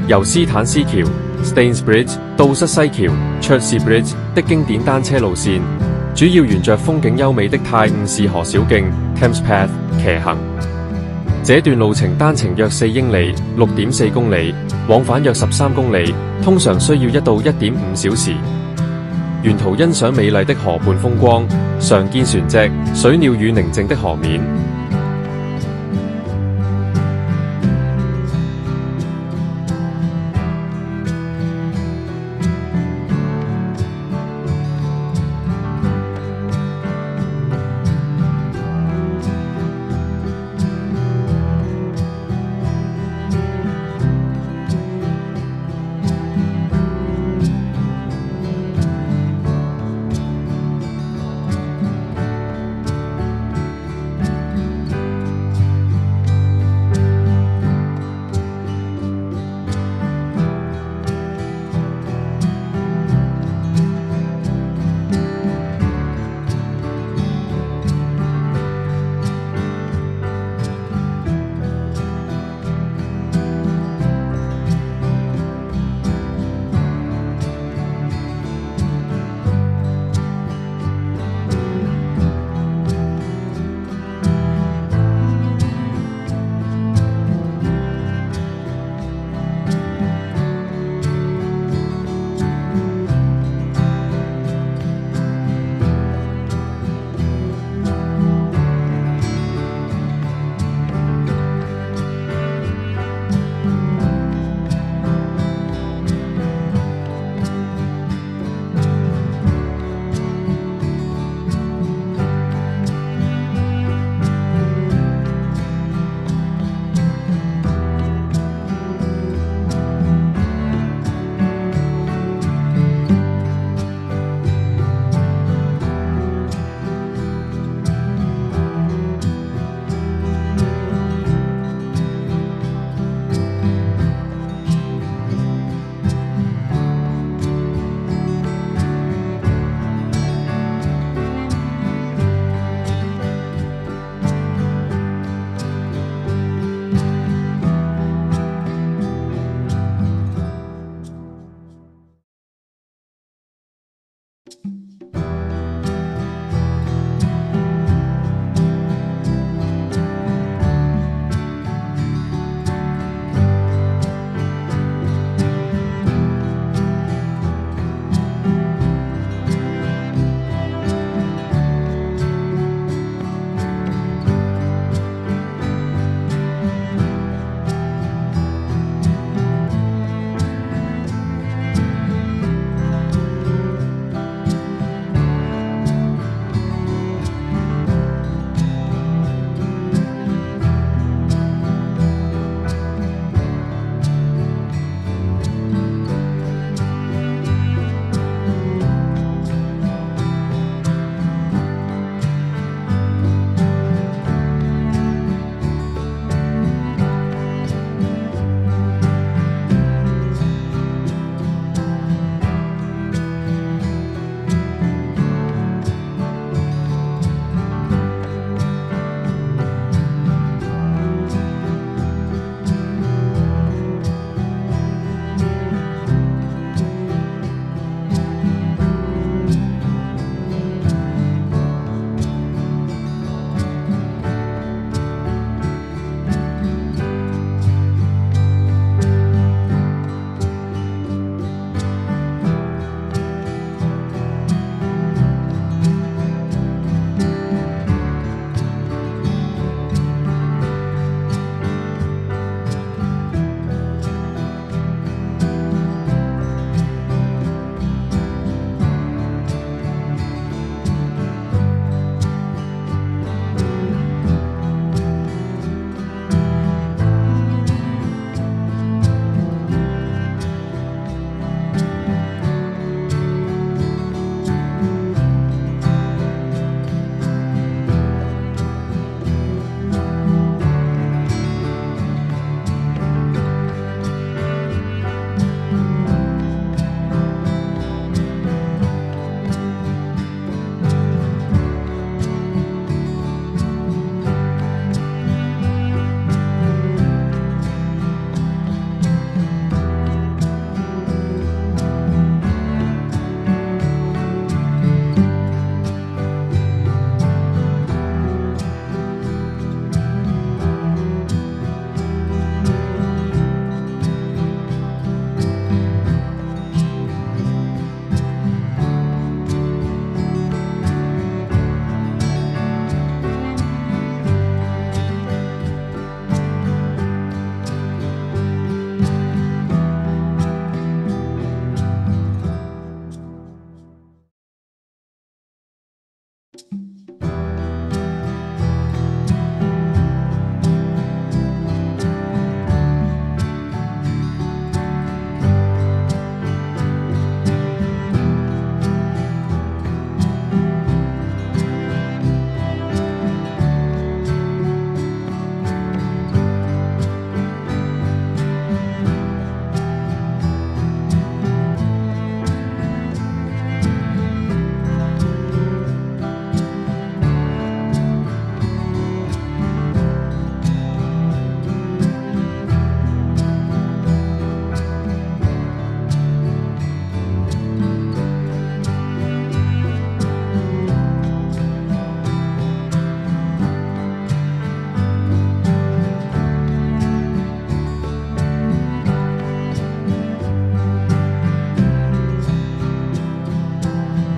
由斯坦斯橋 （Staines Bridge） 到瑟西橋 （Chertsey Bridge） 的經典單車路線，主要沿着風景優美的泰晤士河小徑 （Thames Path） 騎行。這段路程單程約4英里 （6.4 公里），往返約13公里，通常需要1到1.5小時。沿途欣賞美麗的河畔風光，常見船隻、水鳥與寧靜的河面。